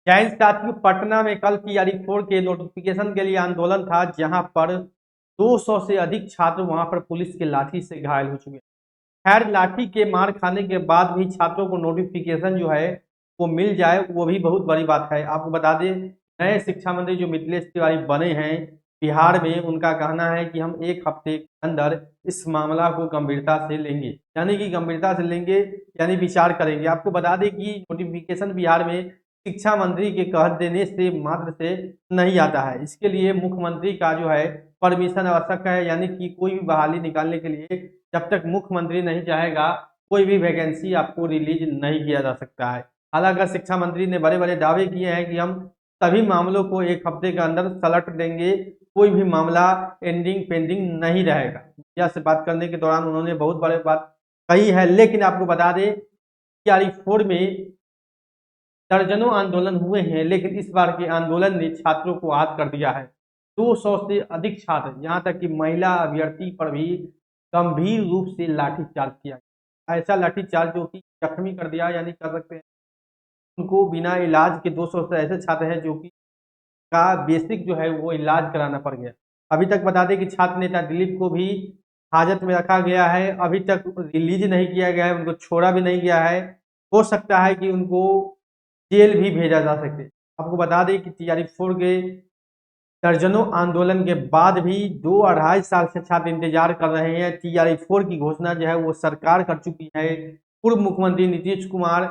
जैन साथियों, पटना में कल टीआरई-4 के नोटिफिकेशन के लिए आंदोलन था, जहां पर 200 से अधिक छात्र वहां पर पुलिस की लाठी से घायल हो चुके हैं। खैर, लाठी के मार खाने के बाद भी छात्रों को नोटिफिकेशन जो है वो मिल जाए, वो भी बहुत बड़ी बात है। आपको बता दें, नए शिक्षा मंत्री जो मिथिलेश तिवारी बने हैं बिहार में, उनका कहना है कि हम 1 हफ्ते के अंदर इस मामला को गंभीरता से लेंगे, यानी कि गंभीरता से लेंगे यानी विचार करेंगे। आपको बता दें कि नोटिफिकेशन बिहार में शिक्षा मंत्री के कह देने से मात्र से नहीं आता है। इसके लिए मुख्यमंत्री का जो है परमिशन आवश्यक है, यानी कि कोई भी बहाली निकालने के लिए जब तक मुख्यमंत्री नहीं चाहेगा, कोई भी वैकेंसी आपको रिलीज नहीं किया जा सकता है। हालांकि शिक्षा मंत्री ने बड़े बड़े दावे किए हैं कि हम सभी मामलों को 1 हफ्ते के अंदर सलट देंगे, कोई भी मामला एंडिंग पेंडिंग नहीं रहेगा। मीडिया से बात करने के दौरान उन्होंने बहुत बड़ी बात कही है। लेकिन आपको बता दें कि टीआरई-4 में दर्जनों आंदोलन हुए हैं, लेकिन इस बार के आंदोलन ने छात्रों को आहत कर दिया है। 200 से अधिक छात्र, यहाँ तक कि महिला अभ्यर्थी पर भी गंभीर रूप से लाठीचार्ज किया गया। ऐसा लाठीचार्ज जो कि जख्मी कर दिया, यानी कर सकते हैं उनको बिना इलाज के। 200 से ऐसे छात्र हैं जो कि का बेसिक जो है वो इलाज कराना पड़ गया। अभी तक बता दें कि छात्र नेता दिलीप को भी हाजत में रखा गया है, अभी तक रिलीज नहीं किया गया है, उनको छोड़ा भी नहीं गया है। हो सकता है कि उनको जेल भी भेजा जा सके। आपको बता दें कि टीआरई-4 के दर्जनों आंदोलन के बाद भी 2 2.5 साल से छात्र इंतजार कर रहे हैं। टीआरई-4 की घोषणा जो है वो सरकार कर चुकी है। पूर्व मुख्यमंत्री नीतीश कुमार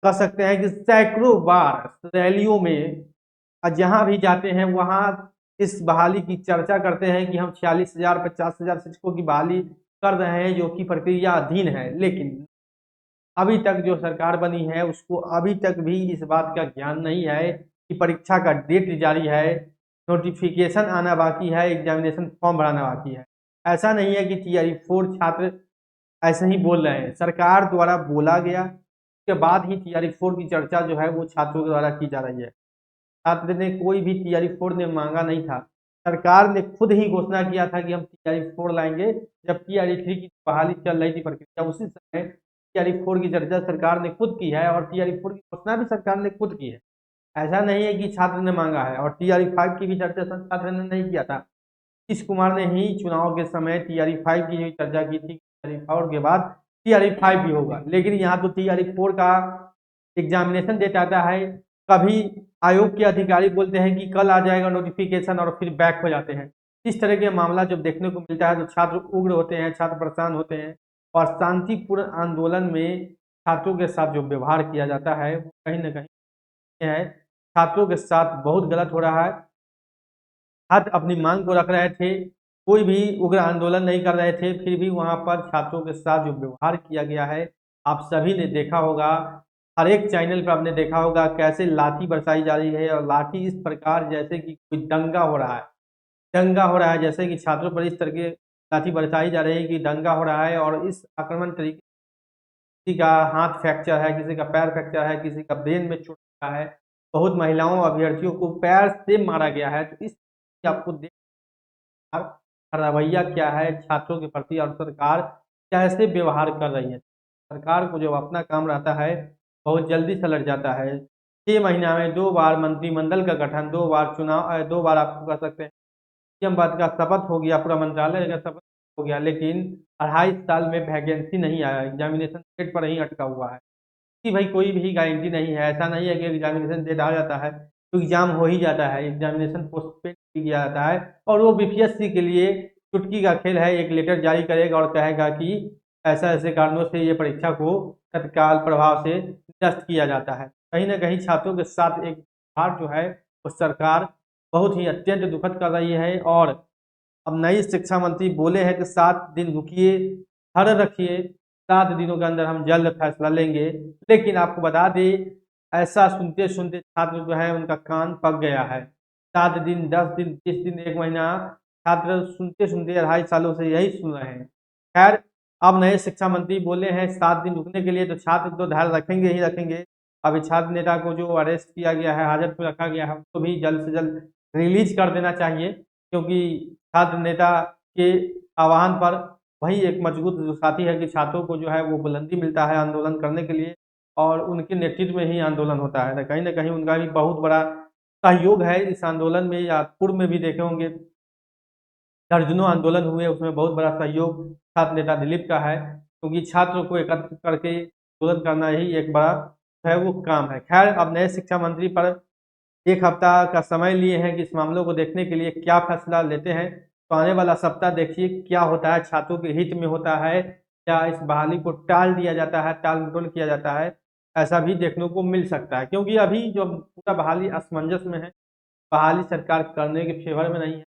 कह सकते हैं कि सैकड़ों बार रैलियों में जहां भी जाते हैं वहां इस बहाली की चर्चा करते हैं कि हम 46,000 50,000 शिक्षकों की बहाली कर रहे हैं, जो कि प्रक्रिया अधीन है। लेकिन अभी तक जो सरकार बनी है उसको अभी तक भी इस बात का ज्ञान नहीं है कि परीक्षा का डेट जारी है, नोटिफिकेशन आना बाकी है, एग्जामिनेशन फॉर्म भराना बाकी है। ऐसा नहीं है कि टीआरई-4 छात्र ऐसे ही बोल रहे हैं, सरकार द्वारा बोला गया उसके बाद ही टीआरई-4 की चर्चा जो है वो छात्रों के द्वारा की जा रही है। छात्र ने कोई भी टीआरई-4 ने मांगा नहीं था, सरकार ने खुद ही घोषणा किया था कि हम टीआरई-4 लाएंगे। जब टीआरई-3 की बहाली चल रही थी प्रक्रिया, उसी समय टीआरई-4 की चर्चा सरकार ने खुद की है और टीआरई-4 की घोषणा भी सरकार ने खुद की है। ऐसा नहीं है कि छात्र ने मांगा है। और टीआरई-5 की भी चर्चा छात्र ने नहीं किया था। नीतीश कुमार ने ही चुनाव के समय टीआरई-5 की भी चर्चा की थी, टीआरई-4 के बाद टीआरई-5 भी होगा। लेकिन यहाँ तो टीआरई-4 का एग्जामिनेशन डेट आता है, कभी आयोग के अधिकारी बोलते हैं कि कल आ जाएगा नोटिफिकेशन और फिर बैक हो जाते हैं। इस तरह के मामला जब देखने को मिलता है तो छात्र उग्र होते हैं, छात्र परेशान होते हैं और शांतिपूर्ण आंदोलन में छात्रों के साथ जो व्यवहार किया जाता है वो कहीं न कहीं है छात्रों के साथ बहुत गलत हो रहा है। छात्र अपनी मांग को रख रहे थे, कोई भी उग्र आंदोलन नहीं कर रहे थे, फिर भी वहाँ पर छात्रों के साथ जो व्यवहार किया गया है, आप सभी ने देखा होगा। हर एक चैनल पर आपने देखा होगा कैसे लाठी बरसाई जा रही है और लाठी इस प्रकार जैसे कि कोई दंगा हो रहा है। दंगा हो रहा है जैसे कि छात्रों पर इस तरह की लाठी बरसाई जा रही है कि दंगा हो रहा है। और इस आक्रमण तरीके, किसी का हाथ फ्रैक्चर है, किसी का पैर फ्रैक्चर है, किसी का ब्रेन में चोट लगा है। बहुत महिलाओं अभ्यर्थियों को पैर से मारा गया है। तो इस आपको देख का रवैया क्या है छात्रों के प्रति और सरकार कैसे व्यवहार कर रही है। सरकार को जब अपना काम रहता है बहुत जल्दी से लड़ जाता है। 6 महीना में 2 बार मंत्रिमंडल का गठन, 2 बार चुनाव, 2 बार आप कह सकते हैं सीएम पद का शपथ हो गया, पूरा मंत्रालय का शपथ हो गया, लेकिन 2.5 साल में वैकेंसी नहीं आया, एग्जामिनेशन डेट पर ही अटका हुआ है। कि भाई कोई भी गारंटी नहीं है, ऐसा नहीं है कि एग्जामिनेशन डेट आ जाता है तो एग्जाम हो ही जाता है, एग्जामिनेशन पोस्टपोन किया जाता है। और वो बीपीएससी के लिए चुटकी का खेल है, एक लेटर जारी करेगा और कहेगा कि ऐसा ऐसे कारणों से ये परीक्षा को तत्काल प्रभाव से निरस्त किया जाता है। कहीं ना कहीं छात्रों के साथ एक व्यवहार जो है वो सरकार बहुत ही अत्यंत दुखद कर रही है। और अब नई शिक्षा मंत्री बोले हैं कि 7 दिन रुकिए, धैर्य रखिए, 7 दिनों के अंदर हम जल्द फैसला लेंगे। लेकिन आपको बता दें, ऐसा सुनते सुनते छात्र जो है उनका कान पक गया है। 7 दिन, 10 दिन, 30 दिन, 1 महीना छात्र सुनते सुनते 2.5 सालों से यही सुन रहे हैं। खैर, अब नए शिक्षा मंत्री बोले हैं 7 दिन रुकने के लिए, तो छात्र तो धैर्य रखेंगे ही रखेंगे। अभी छात्र नेता को जो अरेस्ट किया गया है, हाजत में रखा गया है, उसको भी जल्द से जल्द रिलीज कर देना चाहिए, क्योंकि छात्र नेता के आह्वान पर वही एक मजबूत जो साथी है कि छात्रों को जो है वो बुलंदी मिलता है आंदोलन करने के लिए। और उनके नेतृत्व में ही आंदोलन होता है। ना कहीं उनका भी बहुत बड़ा सहयोग है इस आंदोलन में। या पूर्व में भी देखे होंगे दर्जनों आंदोलन हुए, उसमें बहुत बड़ा सहयोग छात्र नेता दिलीप का है, क्योंकि छात्रों को एकत्रित करके आंदोलन करना ही एक बड़ा है वो काम है। खैर, अब नए शिक्षा मंत्री पर एक हफ्ता का समय लिए हैं कि इस मामलों को देखने के लिए क्या फैसला लेते हैं। तो आने वाला सप्ताह देखिए क्या होता है, छात्रों के हित में होता है या इस बहाली को टाल दिया जाता है, टाल मटोल किया जाता है, ऐसा भी देखने को मिल सकता है। क्योंकि अभी जो पूरा बहाली असमंजस में है, बहाली सरकार करने के फेवर में नहीं है।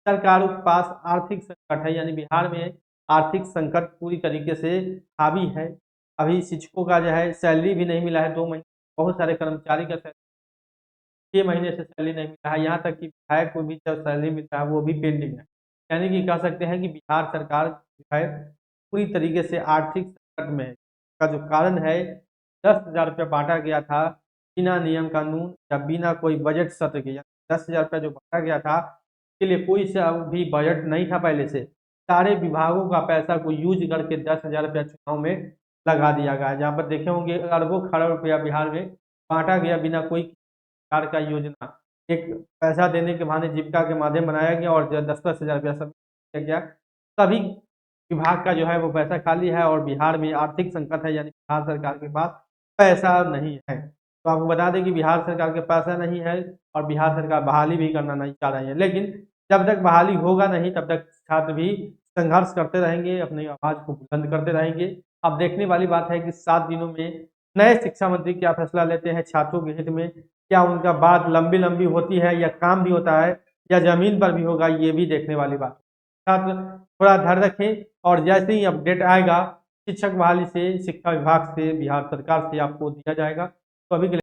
सरकारों के पास आर्थिक संकट है, यानी बिहार में आर्थिक संकट पूरी तरीके से हावी है। अभी शिक्षकों का जो है सैलरी भी नहीं मिला है 2 महीने, बहुत सारे कर्मचारी का 6 महीने से सैलरी नहीं मिला है, यहाँ तक कि विधायक को भी जो सैलरी मिलता है वो भी पेंडिंग है। यानी कि कह सकते हैं कि बिहार सरकार जो है पूरी तरीके से आर्थिक संकट में है। का जो कारण है 10,000 रुपया बांटा गया था बिना नियम कानून या बिना कोई बजट सत्र के। 10,000 रुपया जो बांटा गया था उसके लिए कोई सा भी बजट नहीं था पहले से। सारे विभागों का पैसा को यूज करके 10,000 रुपया चुनाव में लगा दिया गया। जहाँ पर देखे होंगे अरबों खरब रुपया बिहार में बांटा गया बिना कोई सरकार का योजना। एक पैसा देने के बहाने जीविका के माध्यम बनाया गया और 10-10 हज़ार रुपया सब किया गया। सभी विभाग का जो है वो पैसा खाली है और बिहार में आर्थिक संकट है, यानी बिहार सरकार के पास पैसा नहीं है। तो आपको बता दें कि बिहार सरकार के पैसा नहीं है और बिहार सरकार बहाली भी करना नहीं चाह रही है। लेकिन जब तक बहाली होगा नहीं तब तक छात्र भी संघर्ष करते रहेंगे, अपनी आवाज़ को बुलंद करते रहेंगे। अब देखने वाली बात है कि 7 दिनों में नए शिक्षा मंत्री क्या फैसला लेते हैं छात्रों के हित में। क्या उनका बात लंबी-लंबी होती है या काम भी होता है या ज़मीन पर भी होगा, ये भी देखने वाली बात है। छात्र थोड़ा धैर्य रखें और जैसे ही अपडेट आएगा शिक्षक बहाली से, शिक्षा विभाग से, बिहार सरकार से आपको दिया जाएगा। तो अभी के लिए